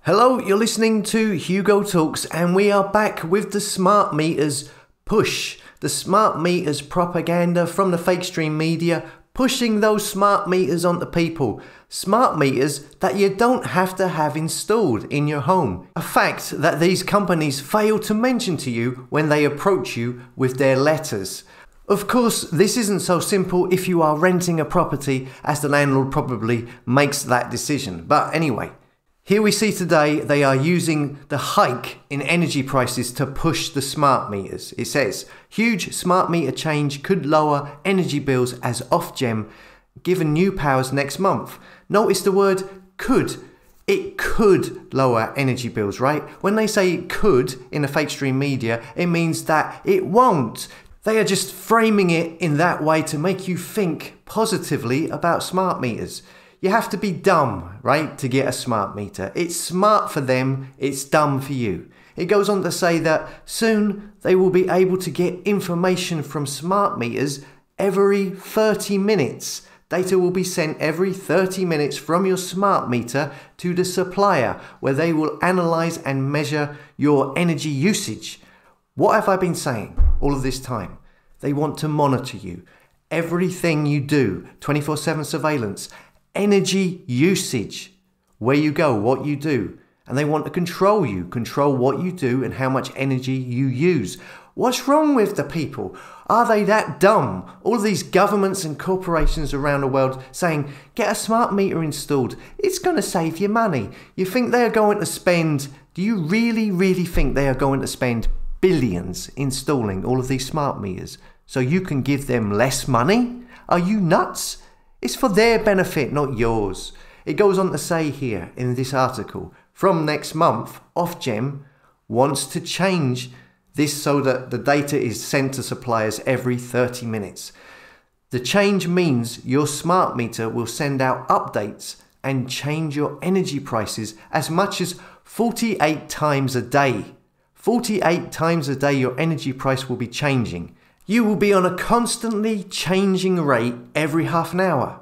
Hello, you're listening to Hugo Talks, and we are back with the smart meters push. The smart meters propaganda from the fake stream media, pushing those smart meters onto people. Smart meters that you don't have to have installed in your home. A fact that these companies fail to mention to you when they approach you with their letters. Of course, this isn't so simple if you are renting a property, as the landlord probably makes that decision. But anyway, here we see today they are using the hike in energy prices to push the smart meters. It says, huge smart meter change could lower energy bills as Ofgem given new powers next month. Notice the word could. It could lower energy bills, right? When they say it could in the fake stream media, it means that it won't. They are just framing it in that way to make you think positively about smart meters. You have to be dumb, right, to get a smart meter. It's smart for them, it's dumb for you. It goes on to say that soon they will be able to get information from smart meters every 30 minutes. Data will be sent every 30 minutes from your smart meter to the supplier, where they will analyze and measure your energy usage. What have I been saying all of this time? They want to monitor you. Everything you do, 24/7 surveillance. Energy usage, where you go, what you do. And they want to control you, control what you do and how much energy you use. What's wrong with the people? Are they that dumb? All of these governments and corporations around the world saying, get a smart meter installed. It's going to save you money. You think they are going to spend, do you really think they are going to spend billions installing all of these smart meters so you can give them less money? Are you nuts? It's for their benefit, not yours. It goes on to say here in this article, from next month, Ofgem wants to change this so that the data is sent to suppliers every 30 minutes. The change means your smart meter will send out updates and change your energy prices as much as 48 times a day. 48 times a day your energy price will be changing. You will be on a constantly changing rate every half an hour.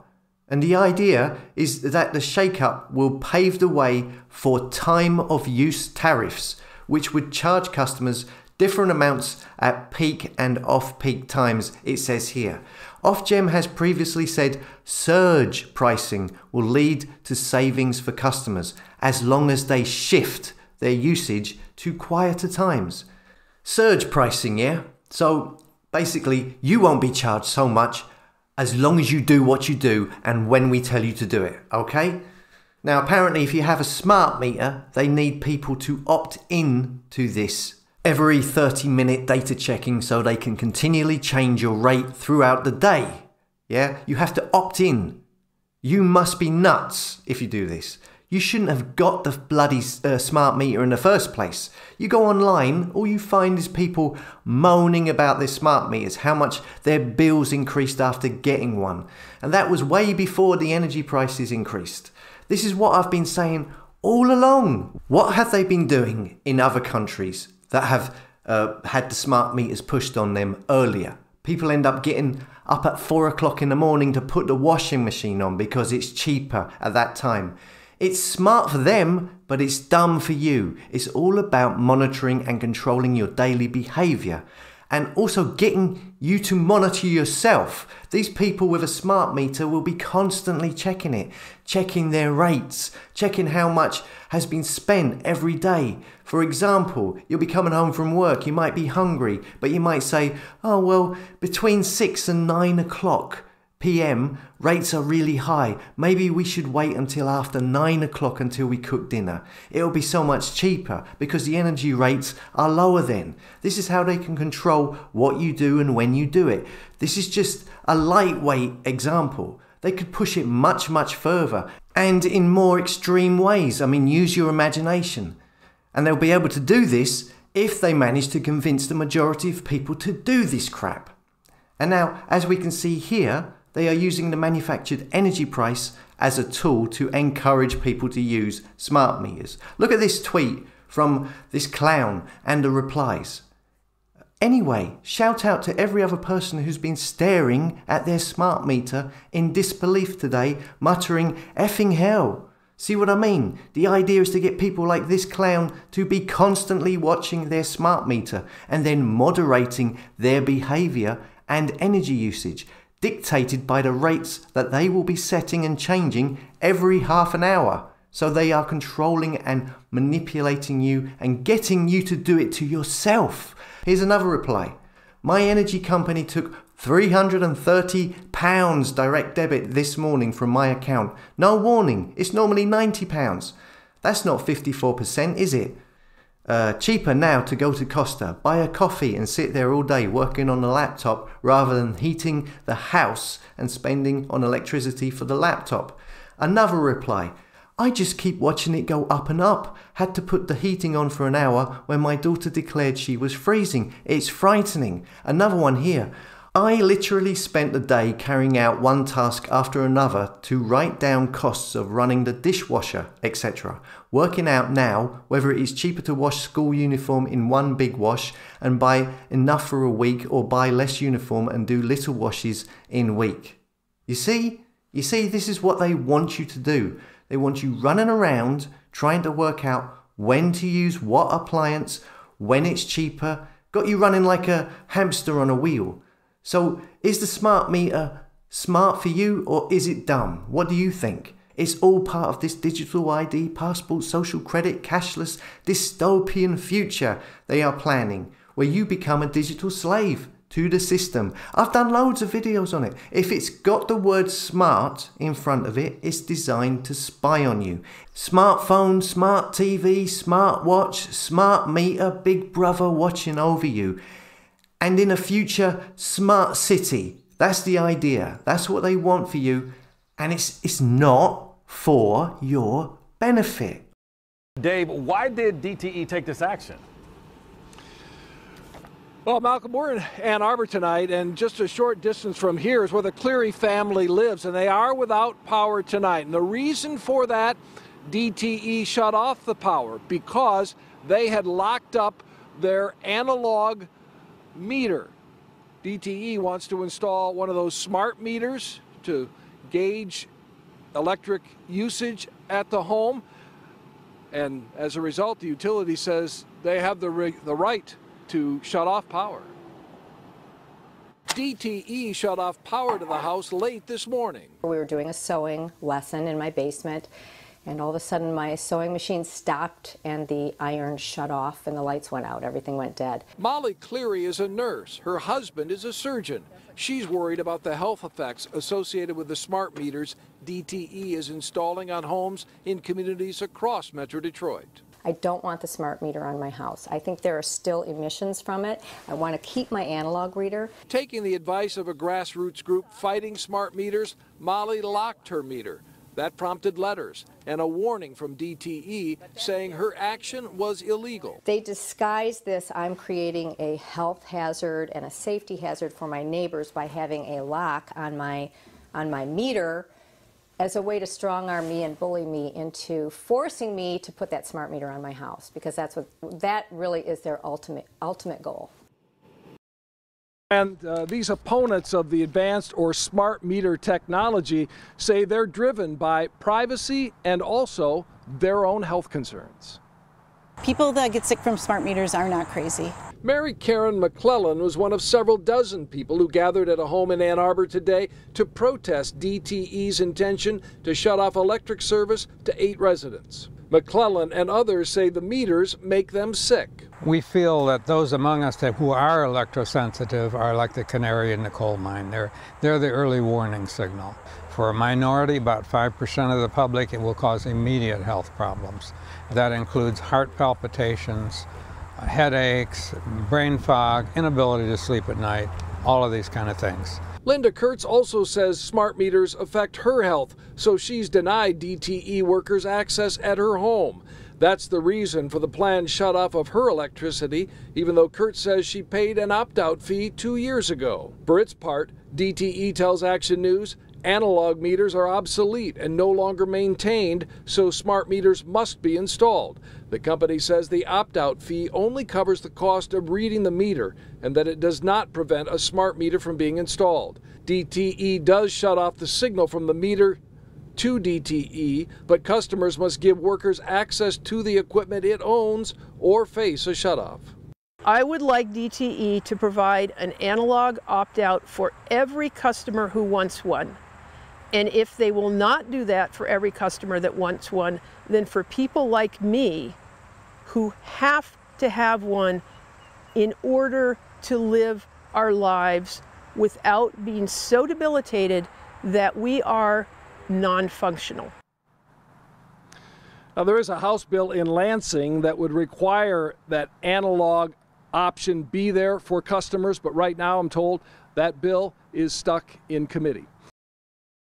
And the idea is that the shake-up will pave the way for time of use tariffs, which would charge customers different amounts at peak and off-peak times, it says here. Ofgem has previously said surge pricing will lead to savings for customers as long as they shift their usage to quieter times. Surge pricing, yeah? So basically, you won't be charged so much as long as you do what you do and when we tell you to do it, okay? Now, apparently, if you have a smart meter, they need people to opt in to this every 30-minute data checking so they can continually change your rate throughout the day. Yeah, you have to opt in. You must be nuts if you do this. You shouldn't have got the bloody smart meter in the first place. You go online, all you find is people moaning about their smart meters, how much their bills increased after getting one. And that was way before the energy prices increased. This is what I've been saying all along. What have they been doing in other countries that have had the smart meters pushed on them earlier? People end up getting up at 4 o'clock in the morning to put the washing machine on because it's cheaper at that time. It's smart for them, but it's dumb for you. It's all about monitoring and controlling your daily behavior and also getting you to monitor yourself. These people with a smart meter will be constantly checking it, checking their rates, checking how much has been spent every day. For example, you'll be coming home from work, you might be hungry, but you might say, oh well, between 6 and 9 o'clock PM, rates are really high. Maybe we should wait until after 9 o'clock until we cook dinner. It'll be so much cheaper because the energy rates are lower then. This is how they can control what you do and when you do it. This is just a lightweight example. They could push it much further and in more extreme ways. I mean, use your imagination. And they'll be able to do this if they manage to convince the majority of people to do this crap. And now, as we can see here, they are using the manufactured energy price as a tool to encourage people to use smart meters. Look at this tweet from this clown and the replies. Anyway, shout out to every other person who's been staring at their smart meter in disbelief today, muttering, effing hell. See what I mean? The idea is to get people like this clown to be constantly watching their smart meter and then moderating their behaviour and energy usage, dictated by the rates that they will be setting and changing every half an hour. So they are controlling and manipulating you and getting you to do it to yourself. Here's another reply. My energy company took £330 direct debit this morning from my account. No warning, it's normally £90. That's not 54%, is it? Cheaper now to go to Costa, buy a coffee and sit there all day working on a laptop rather than heating the house and spending on electricity for the laptop. Another reply. I just keep watching it go up and up. Had to put the heating on for an hour when my daughter declared she was freezing. It's frightening. Another one here. I literally spent the day carrying out one task after another to write down costs of running the dishwasher, etc. Working out now whether it is cheaper to wash school uniform in one big wash and buy enough for a week, or buy less uniform and do little washes in week. You see, this is what they want you to do. They want you running around trying to work out when to use what appliance, when it's cheaper. Got you running like a hamster on a wheel. So is the smart meter smart for you, or is it dumb? What do you think? It's all part of this digital ID, passport, social credit, cashless, dystopian future they are planning, where you become a digital slave to the system. I've done loads of videos on it. If it's got the word smart in front of it, it's designed to spy on you. Smartphone, smart TV, smart watch, smart meter, big brother watching over you. And in a future, smart city. That's the idea. That's what they want for you. And it's not for your benefit. Dave, why did DTE take this action? Well, Malcolm, we're in Ann Arbor tonight, and just a short distance from here is where the Cleary family lives, and they are without power tonight. And the reason for that, DTE shut off the power because they had locked up their analog meter. DTE wants to install one of those smart meters to gauge electric usage at the home, and as a result, the utility says they have the right to shut off power. DTE shut off power to the house late this morning. We were doing a sewing lesson in my basement, and all of a sudden my sewing machine stopped and the iron shut off and the lights went out. Everything went dead. Molly Cleary is a nurse. Her husband is a surgeon. She's worried about the health effects associated with the smart meters DTE is installing on homes in communities across Metro Detroit. I don't want the smart meter on my house. I think there are still emissions from it. I want to keep my analog reader. Taking the advice of a grassroots group fighting smart meters, Molly locked her meter. That prompted letters and a warning from DTE saying her action was illegal. They disguise this, I'm creating a health hazard and a safety hazard for my neighbors by having a lock on my meter, as a way to strong-arm me and bully me into forcing me to put that smart meter on my house, because that really is their ultimate goal. And these opponents of the advanced or smart meter technology say they're driven by privacy and also their own health concerns. People that get sick from smart meters are not crazy. Mary Karen McClellan was one of several dozen people who gathered at a home in Ann Arbor today to protest DTE's intention to shut off electric service to 8 residents. McClellan and others say the meters make them sick. We feel that those among us who are electrosensitive are like the canary in the coal mine. They're the early warning signal. For a minority, about 5% of the public, it will cause immediate health problems. That includes heart palpitations, headaches, brain fog, inability to sleep at night, all of these kind of things. Linda Kurtz also says smart meters affect her health, so she's denied DTE workers access at her home. That's the reason for the planned shutoff of her electricity, even though Kurtz says she paid an opt-out fee 2 years ago. For its part, DTE tells Action News analog meters are obsolete and no longer maintained, so smart meters must be installed. The company says the opt-out fee only covers the cost of reading the meter and that it does not prevent a smart meter from being installed. DTE does shut off the signal from the meter to DTE, but customers must give workers access to the equipment it owns or face a shutoff. I would like DTE to provide an analog opt-out for every customer who wants one. And if they will not do that for every customer that wants one, then for people like me who have to have one in order to live our lives without being so debilitated that we are non-functional. Now, there is a House bill in Lansing that would require that analog option be there for customers, but right now I'm told that bill is stuck in committee.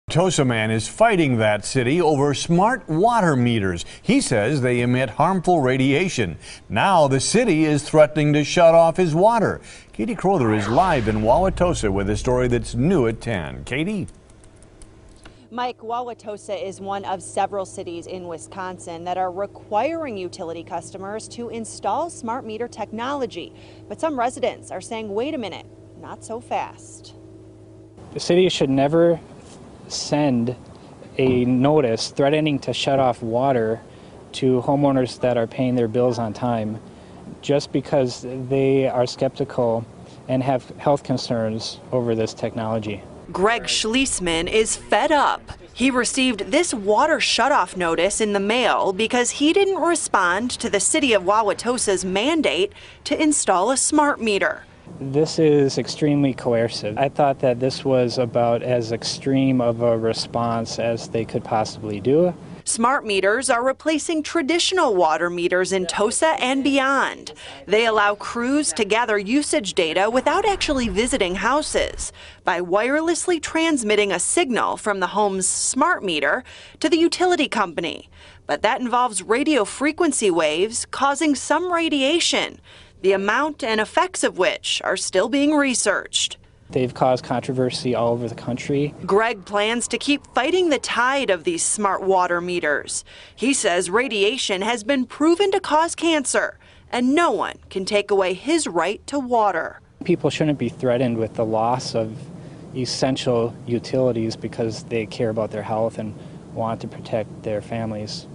Wauwatosa man is fighting that city over smart water meters. He says they emit harmful radiation. Now the city is threatening to shut off his water. Katie Crowther is live in Wauwatosa with a story that's new at 10. Katie? Mike, Wauwatosa is one of several cities in Wisconsin that are requiring utility customers to install smart meter technology. But some residents are saying, wait a minute, not so fast. The city should never send a notice threatening to shut off water to homeowners that are paying their bills on time just because they are skeptical and have health concerns over this technology. Greg Schließman is fed up. He received this water shutoff notice in the mail because he didn't respond to the city of Wauwatosa's mandate to install a smart meter. This is extremely coercive. I thought that this was about as extreme of a response as they could possibly do. Smart meters are replacing traditional water meters in Tosa and beyond. They allow crews to gather usage data without actually visiting houses by wirelessly transmitting a signal from the home's smart meter to the utility company. But that involves radio frequency waves causing some radiation, the amount and effects of which are still being researched. They've caused controversy all over the country. Greg plans to keep fighting the tide of these smart water meters. He says radiation has been proven to cause cancer, and no one can take away his right to water. People shouldn't be threatened with the loss of essential utilities because they care about their health and want to protect their families.